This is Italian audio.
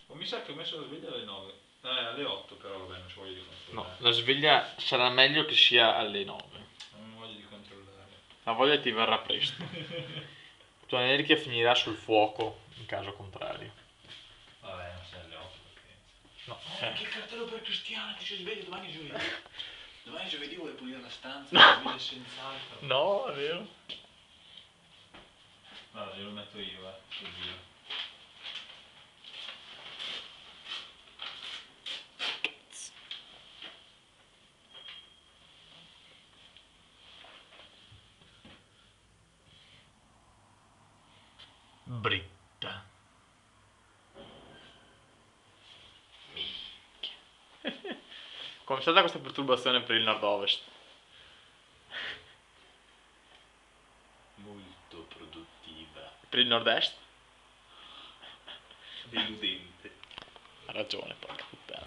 Oh, mi sa che ho messo la sveglia alle 9. Alle 8 però, vabbè, non ci voglio di No, controllare. la sveglia sarà meglio che sia alle 9. Non voglio di controllare. La voglia ti verrà presto. Tua Enrica finirà sul fuoco in caso contrario. Vabbè, non sei alle 8 perché... No, Che cartello per Cristiana, ti sei sveglio, domani è giovedì. Domani è giovedì, vuoi pulire la stanza, la sveglia senz'altro. no, è vero. Guarda, glielo metto io, così. Britta. Come è stata questa perturbazione per il nord-ovest? Molto produttiva. Per il nord-est? Deludente. Ha ragione, porca puttana.